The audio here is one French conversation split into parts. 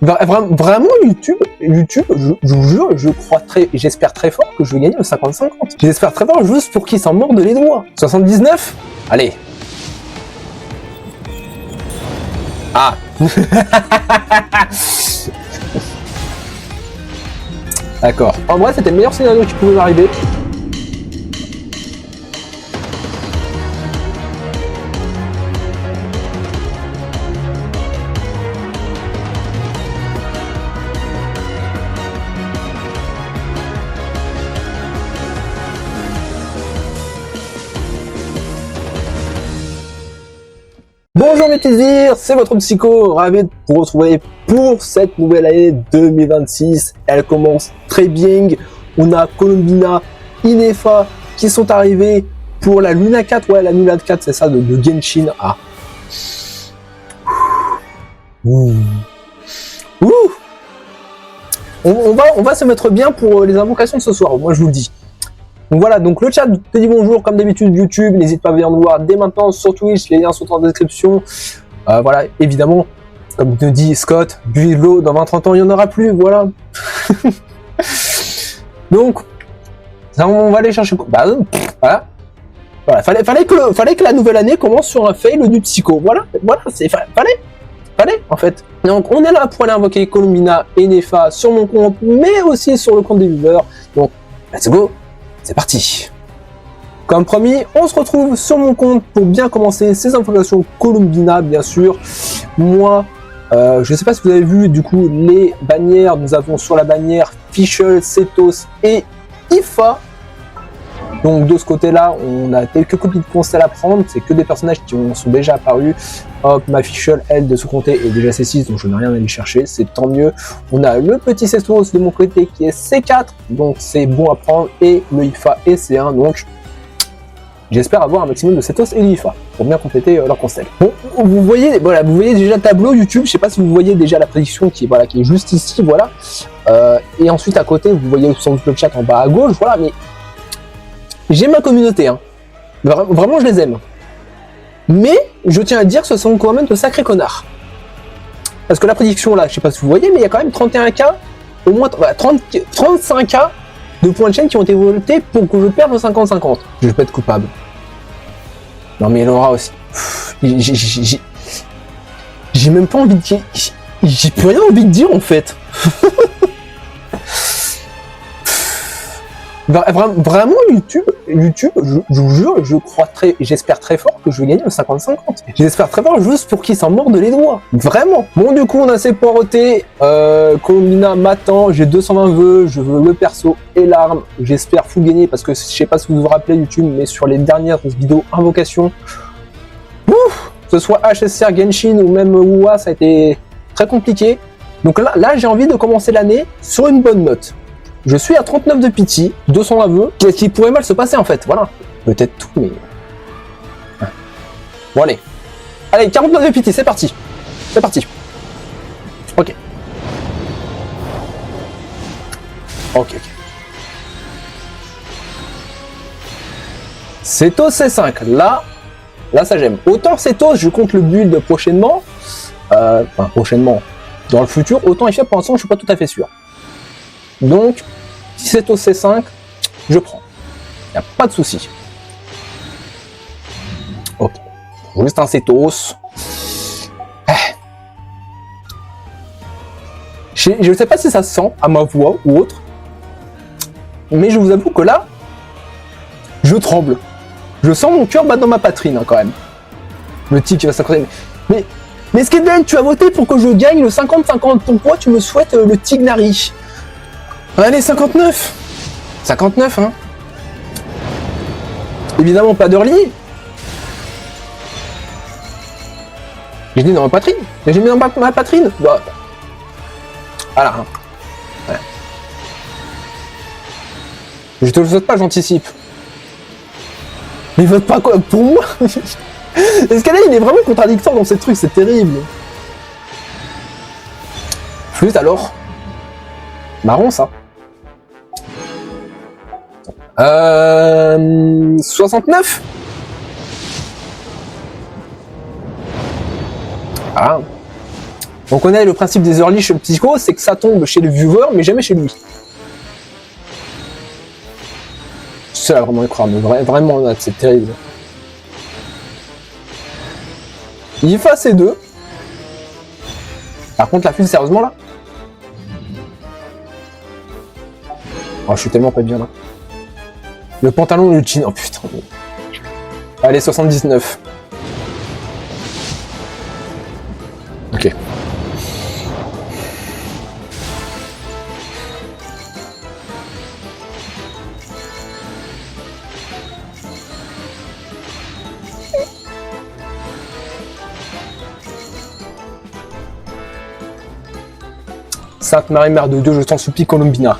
Vraiment YouTube, je vous jure, j'espère très fort que je vais gagner le 50-50. J'espère très fort juste pour qu'ils s'en mordent les doigts. 79? Allez. Ah. D'accord. En vrai, c'était le meilleur scénario qui pouvait m'arriver. Bonjour mes plaisirs, c'est votre Psycho, ravi de vous retrouver pour cette nouvelle année 2026. Elle commence très bien, on a Colombina, Inefa qui sont arrivés pour la Luna 4, ouais la Luna 4 c'est ça, de Genshin. Ah. Ouh. Ouh. On va se mettre bien pour les invocations de ce soir, moi je vous le dis. Donc voilà, donc le chat te dit bonjour comme d'habitude YouTube, n'hésite pas à venir nous voir dès maintenant sur Twitch, les liens sont en description. Voilà, évidemment, comme te dit Scott, buvez de l'eau, dans 20-30 ans il n'y en aura plus, voilà. Donc, ça, on va aller chercher... Bah, voilà. Voilà, fallait que la nouvelle année commence sur un fail du Psycho, voilà, fallait en fait. Donc on est là pour aller invoquer Colombina et Nefa sur mon compte, mais aussi sur le compte des viewers, donc let's go. C'est parti. Comme promis, on se retrouve sur mon compte pour bien commencer ces invocations Colombina, bien sûr. Moi, je ne sais pas si vous avez vu du coup les bannières. Nous avons sur la bannière Fischl, Setos et Ifa. Donc de ce côté-là, on a quelques copies de constelles à prendre. C'est que des personnages qui sont déjà apparus. Hop, ma Fischl, elle, de ce côté, est déjà C6, donc je n'ai rien à aller chercher, c'est tant mieux. On a le petit Setos de mon côté qui est C4, donc c'est bon à prendre. Et le Ifa est C1, donc j'espère avoir un maximum de Setos et l'Ifa pour bien compléter leur constelle. Bon, vous voyez, voilà, vous voyez déjà le tableau YouTube. Je sais pas si vous voyez déjà la prédiction qui est juste ici, voilà. Et ensuite à côté, vous voyez sans doute le chat en bas à gauche, voilà. Mais j'aime ma communauté, hein. Vraiment, je les aime. Mais je tiens à dire que ce sont quand même de sacrés connards. Parce que la prédiction là, je sais pas si vous voyez, mais il y a quand même 31K, au moins 35K de points de chaîne qui ont été votés pour que je perde le 50-50. Je vais pas être coupable. Non mais Laura aussi. J'ai même pas envie de dire. J'ai plus rien envie de dire en fait. Vraiment YouTube, je vous jure, j'espère très fort que je vais gagner le 50-50. J'espère très fort juste pour qu'ils s'en mordent les doigts. Vraiment. Bon, du coup, on a assez poireauté. Colombina m'attend, j'ai 220 vœux, je veux le perso et l'arme. J'espère full gagner parce que je sais pas si vous vous rappelez YouTube, mais sur les dernières vidéos invocation, ouf, que ce soit HSR, Genshin ou même WoA, ça a été très compliqué. Donc là j'ai envie de commencer l'année sur une bonne note. Je suis à 39 de pity, 200 aveux, qui pourrait mal se passer en fait, voilà. Peut-être tout, mais... Bon allez. Allez, 49 de pity, c'est parti. C'est parti. Ok. Ok. Setos C5, là ça j'aime. Autant Setos, je compte le build prochainement, enfin prochainement, dans le futur, autant Ifa pour l'instant je suis pas tout à fait sûr. Donc, si c'est au C5, je prends. Il n'y a pas de souci. Ok. Juste un Setos. Je ne sais pas si ça se sent à ma voix ou autre. Mais je vous avoue que là, je tremble. Je sens mon cœur battre dans ma poitrine hein, quand même. Le tic qui va s'accrocher. Mais Skedden, tu as voté pour que je gagne le 50-50. Pourquoi tu me souhaites le Tignari? Allez, 59. 59, hein. Évidemment, pas d'early. J'ai mis dans ma poitrine. J'ai mis dans ma poitrine. Bah. Voilà. Hein. Ouais. Je te le souhaite pas, j'anticipe. Mais vote pas quoi pour moi. Est-ce qu'elle il est vraiment contradictoire dans ces trucs, c'est terrible. Flûte alors. Marron ça. 69. Ah. On connaît le principe des early chez le Psycho, c'est que ça tombe chez le viewer, mais jamais chez lui. C'est là vraiment y croire, mais vraiment là, c'est terrible. Il fait ces deux. Par contre, la file, sérieusement là. Oh, je suis tellement pas bien là. Le pantalon, le jean, oh putain. Allez, 79. Ok. Sainte Marie, Mère de Dieu, je t'en supplie, Colombina.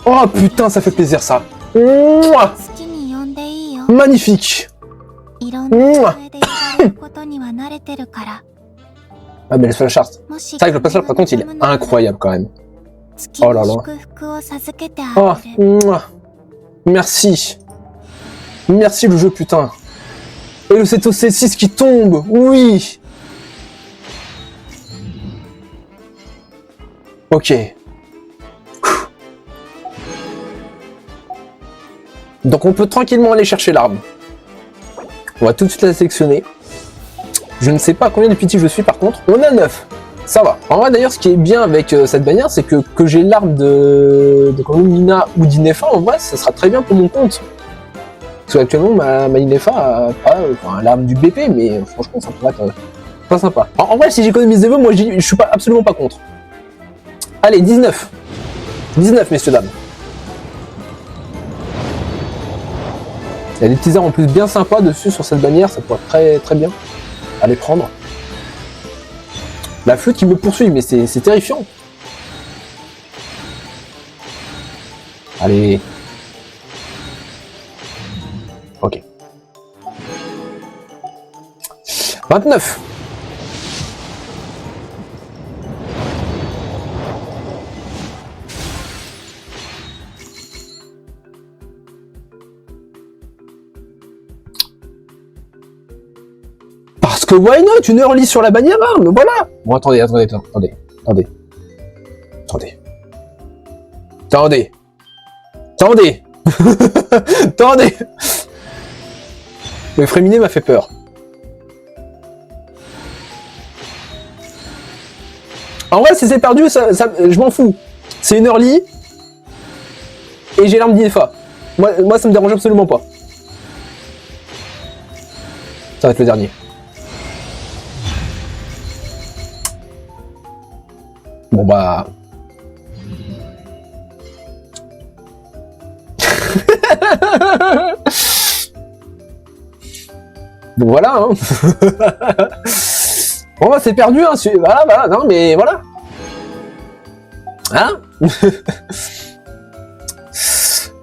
Oh putain, ça fait plaisir ça. Mouah. Magnifique. Mouah. Ah mais le flash art. C'est vrai que le passage par contre il est incroyable quand même. Oh là là. Oh, mouah. Merci. Merci le jeu putain. Et le 7 au C6 qui tombe. Oui. Ok. Donc on peut tranquillement aller chercher l'arme. On va tout de suite la sélectionner. Je ne sais pas combien de PT je suis par contre. On a 9. Ça va. En vrai d'ailleurs ce qui est bien avec cette bannière c'est que j'ai l'arme de Colombina ou d'Inefa, en vrai ça sera très bien pour mon compte. Parce qu'actuellement ma Inefa a pas l'arme du BP, mais franchement ça pourrait être pas sympa. En vrai si j'économise des vœux, moi je suis absolument pas contre. Allez, 19. 19 messieurs dames. Il y a des petits arts en plus bien sympas dessus sur cette bannière, ça pourrait être très très bien à les prendre. La flûte qui me poursuit, mais c'est terrifiant. Allez. Ok. 29. Parce que why not, une early sur la bannière arme, voilà. Bon attendez. Attendez. Le fréminé m'a fait peur. En vrai, si c'est perdu, je m'en fous. C'est une early. Et j'ai l'arme d'Inefa. Moi, ça me dérange absolument pas. Ça va être le dernier. Bon bah... Bon voilà hein. Bon bah c'est perdu hein, voilà, non mais voilà. Hein.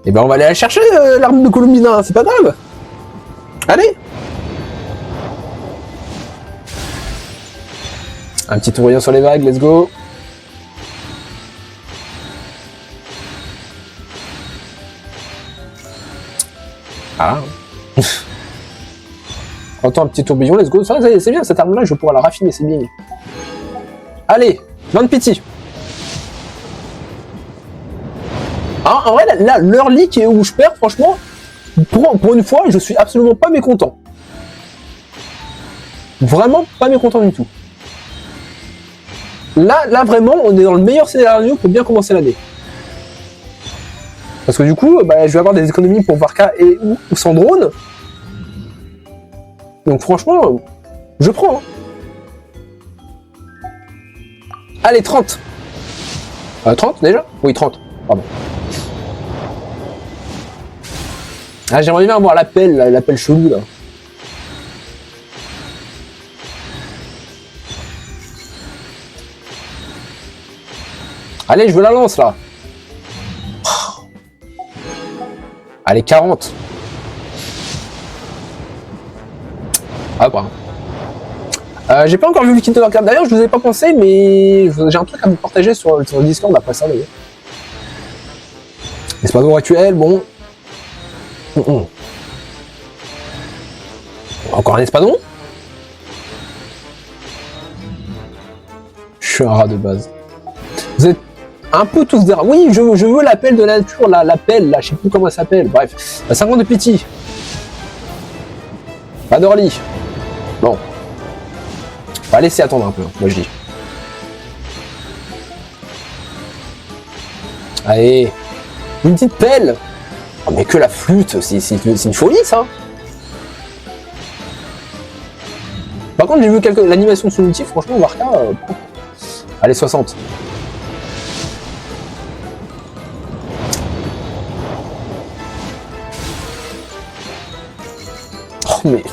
Et ben on va aller la chercher l'arme de Colombina, c'est pas grave. Allez. Un petit tourbillon sur les vagues, let's go. Ah. Entends un petit tourbillon, let's go. C'est bien, cette arme-là, je vais pouvoir la raffiner, c'est bien. Allez, 20 pity. Ah, en vrai, là, l'early qui est où je perds, franchement, pour une fois, je suis absolument pas mécontent. Vraiment pas mécontent du tout. Là, vraiment, on est dans le meilleur scénario pour bien commencer l'année. Parce que du coup, bah, je vais avoir des économies pour Varka et ou sans drone. Donc franchement, je prends. Hein. Allez, 30. 30 déjà? Oui, 30. Pardon. Ah, j'aimerais bien avoir l'appel chelou là. Allez, je veux la lance là. Allez, 40. Ah, pardon. J'ai pas encore vu le Kingdom Hearts. D'ailleurs, je vous ai pas pensé, mais j'ai un truc à vous partager sur le Discord après ça d'ailleurs. L'espace actuel, bon. Encore un espadon. Je suis un rat de base. Vous êtes un peu tous derrière. Oui, je veux l'appel de la nature, l'appel, là, je sais plus comment ça s'appelle. Bref, 50 de pitié. Pas d'orly. Bon. On va laisser attendre un peu, moi je dis. Allez. Une petite pelle. Oh, mais que la flûte, c'est une folie ça. Par contre, j'ai vu l'animation de son outil, franchement, Warka. Allez, 60. Oh, mais.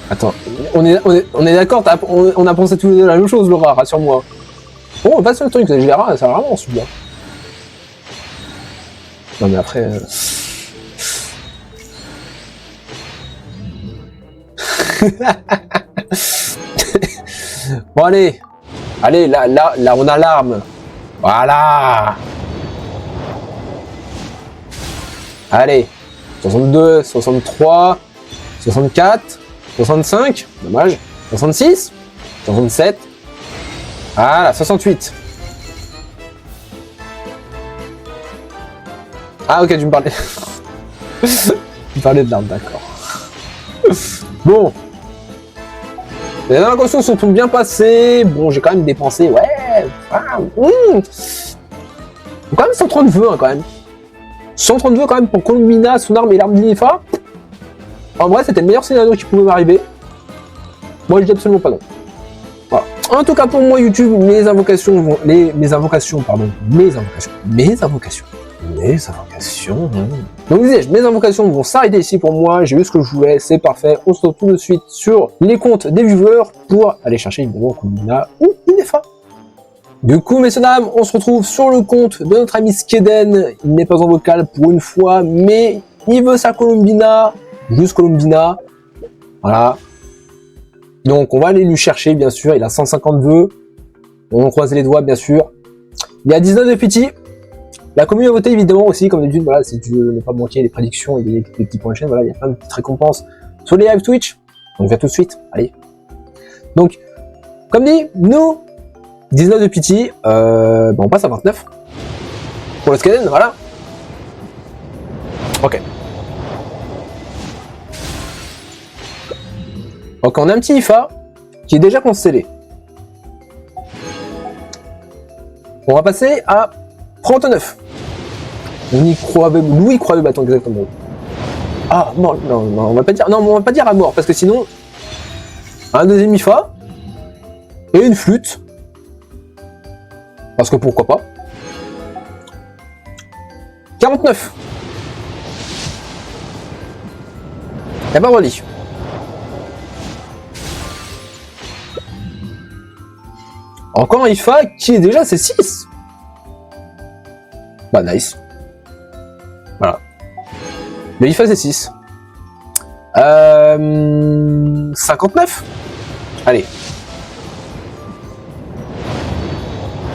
Attends, on est d'accord, on a pensé tous les deux la même chose, Laura, rassure-moi. Bon, on passe sur le truc, c'est vraiment celui-là. Non, mais après. Bon, allez, là, on a l'arme. Voilà. Allez, 62, 63, 64, 65, dommage, 66, 67, voilà, 68. Ah ok, tu me parlais. Tu me parlais de l'arme, d'accord. Bon. Les invocations sont bien passées. Bon, j'ai quand même dépensé, ouais. Quand même 130 vœux, hein, quand même. 130 vœux quand même pour Columbina, son arme et l'arme d'Inefa. En vrai, c'était le meilleur scénario qui pouvait m'arriver. Moi, je dis absolument pas non. Voilà. En tout cas, pour moi, YouTube, mes invocations. Donc, disais-je, mes invocations vont s'arrêter ici pour moi. J'ai eu ce que je voulais, c'est parfait. On se retrouve tout de suite sur les comptes des viewers pour aller chercher évidemment Columbina ou Inefa. Du coup, messieurs dames, on se retrouve sur le compte de notre ami Skeden. Il n'est pas en vocal pour une fois, mais il veut sa Columbina, juste Columbina. Voilà. Donc, on va aller lui chercher, bien sûr. Il a 150 vœux. On croise les doigts, bien sûr. Il y a 19 de pitié. La commune a voté, évidemment, aussi, comme d'habitude. Voilà, si tu veux ne pas manquer les prédictions et des petits points de chaîne, voilà, il y a plein de petites récompenses sur les live Twitch. Donc, viens tout de suite. Allez. Donc, comme dit, nous, 19 de pitié, on passe à 29. Pour le Skaden, voilà. Ok. Donc on a un petit IFA qui est déjà constellé. On va passer à 39. On y croit, Louis croit le bâton exactement. Ah non, on va pas dire à mort parce que sinon un deuxième IFA et une flûte. Parce que pourquoi pas. 49. Y'a pas relié. Encore un IFA qui est déjà c'est 6. Bah nice. Voilà. Le IFA c'est 6. 59. Allez.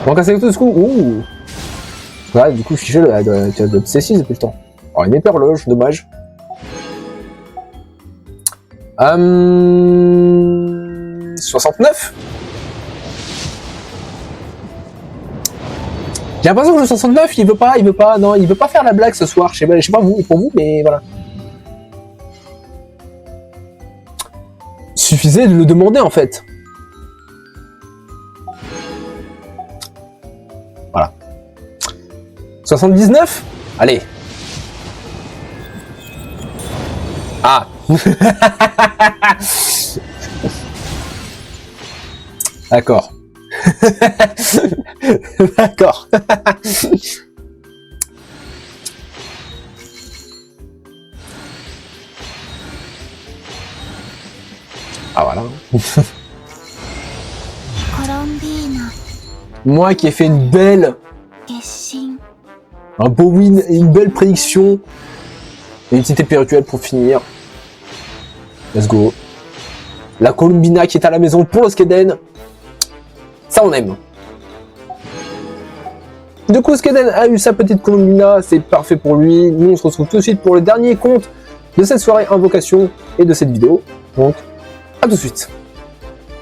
On va casser tout ce coup. Ouh. Ouais, du coup, fiché de C6 depuis le temps. Alors, une épée horloge, dommage. 69. J'ai l'impression que le 69, il veut pas faire la blague ce soir. Je sais pas vous, pour vous, mais voilà. Suffisait de le demander en fait. Voilà. 79. Allez. Ah. D'accord. D'accord. Ah voilà. Moi qui ai fait une belle, un beau win et une belle prédiction. Et une petite épée rituelle pour finir. Let's go. La Columbina qui est à la maison pour le Skeden. Ça on aime. Du coup, Skeden a eu sa petite Columbina, c'est parfait pour lui. Nous, on se retrouve tout de suite pour le dernier compte de cette soirée invocation et de cette vidéo. Donc, à tout de suite.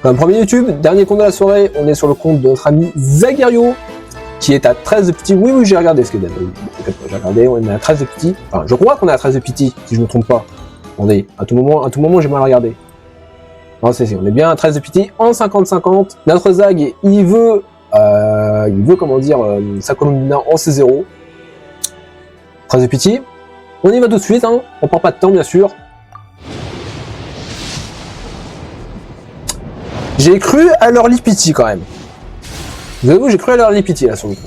Comme premier YouTube, dernier compte de la soirée, on est sur le compte de notre ami Zaguerio, qui est à 13 de petits. Oui, j'ai regardé ce que j'ai regardé, on est à 13 de petits. Enfin, je crois qu'on est à 13 de petits, si je ne me trompe pas. Attendez, à tout moment, j'ai mal regardé. Non, on est bien à 13 de petits en 50-50. Notre Zag, il veut comment dire, sa Colombina en C0. 13 de petits. On y va tout de suite, hein. On prend pas de temps, bien sûr. J'ai cru à leur Lipiti quand même. Vous avoue, j'ai cru à leur Lipiti là sur le coup.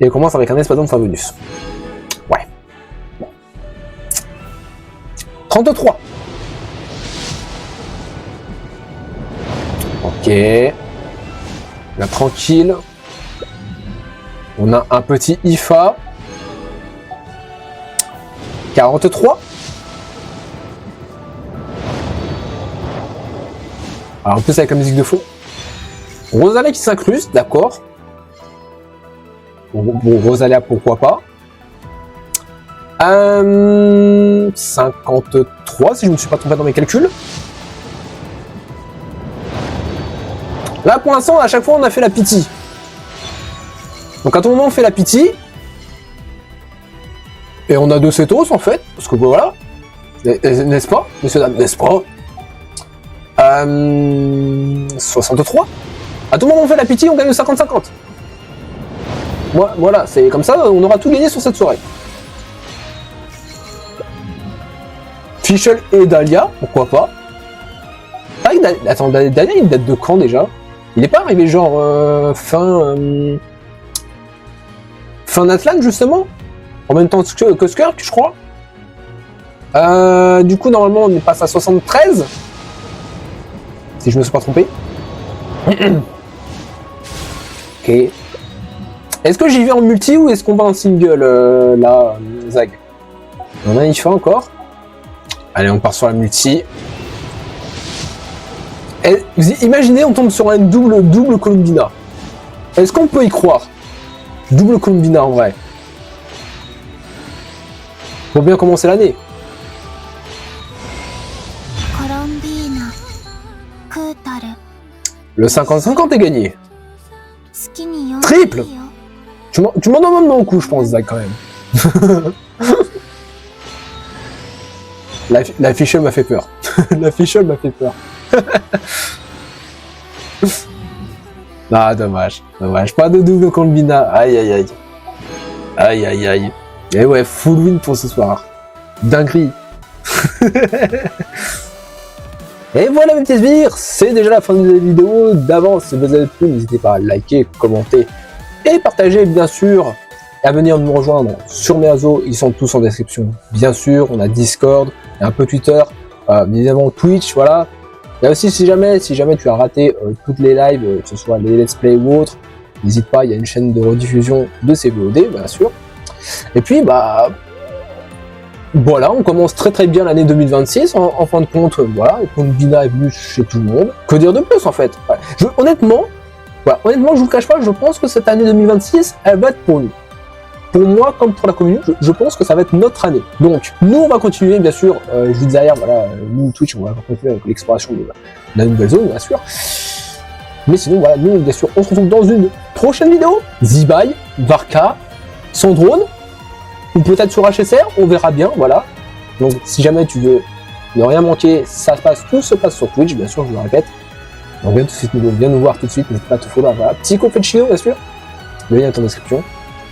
Et elle commence avec un Espadon de Favonus. Ouais. Bon. 33. Ok. Là, tranquille. On a un petit IFA. 43. Alors en plus avec la musique de fond. Rosalia qui s'incruste, d'accord. Bon, Rosalia pourquoi pas. 53 si je ne me suis pas trompé dans mes calculs. Là pour l'instant à chaque fois on a fait la pitié. Donc à tout moment on fait la pitié. Et on a 2 Cetos en fait, parce que voilà. N'est-ce pas, messieurs dames, n'est-ce pas? 63. À tout moment on fait la pitié, on gagne le 50-50. Voilà, c'est comme ça, on aura tout gagné sur cette soirée. Fischl et Dahlia, pourquoi pas. Attends, Dahlia il date de quand déjà? Il n'est pas arrivé genre fin d'Atlan justement? En même temps que Skirk, je crois. Du coup, normalement, on passe à 73. Si je me suis pas trompé. Ok. Est-ce que j'y vais en multi ou est-ce qu'on va en single là, Zag? On a un IFA encore. Allez, on part sur la multi. Imaginez, on tombe sur un double Colombina. Est-ce qu'on peut y croire? Double Colombina en vrai. Pour bien commencer l'année. Le 50-50 est gagné. Triple. Tu m'en demandes beaucoup, je pense, Zach, quand même. La Fischl m'a fait peur. La Fischl m'a fait peur. Ah, dommage. Pas de double Colombina. Aïe. Et ouais, full win pour ce soir. Dinguerie. Et voilà mes petits sbires, c'est déjà la fin de la vidéo. D'avance, si vous avez plu, n'hésitez pas à liker, commenter et partager bien sûr. Et à venir nous rejoindre sur mes réseaux, ils sont tous en description. Bien sûr, on a Discord, un peu Twitter, évidemment Twitch, voilà. Et aussi si jamais tu as raté toutes les lives, que ce soit les let's play ou autres, n'hésite pas, il y a une chaîne de rediffusion de ces VOD, bien sûr. Et puis voilà, on commence très bien l'année 2026, en fin de compte, voilà, le Colombina est venu chez tout le monde. Que dire de plus en fait? Honnêtement, je vous le cache pas, je pense que cette année 2026, elle va être pour nous. Pour moi, comme pour la commune, je pense que ça va être notre année. Donc, nous, on va continuer, bien sûr, je dis derrière, voilà, nous, Twitch, on va continuer avec l'exploration de la nouvelle zone, bien sûr. Mais sinon, voilà, nous, bien sûr, on se retrouve dans une prochaine vidéo. Zibai, Varka, son drone, ou peut-être sur HSR, on verra bien, voilà. Donc, si jamais tu veux ne rien manquer, tout se passe sur Twitch, bien sûr, je le répète. Donc, viens nous voir tout de suite, n'hésite pas à te follow, voilà. Psycho Fetchio, bien sûr. Le lien est en description.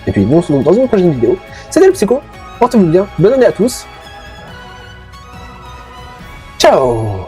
Et puis, nous, on se retrouve dans une prochaine vidéo. C'était le Psycho, portez-vous bien, bonne année à tous. Ciao!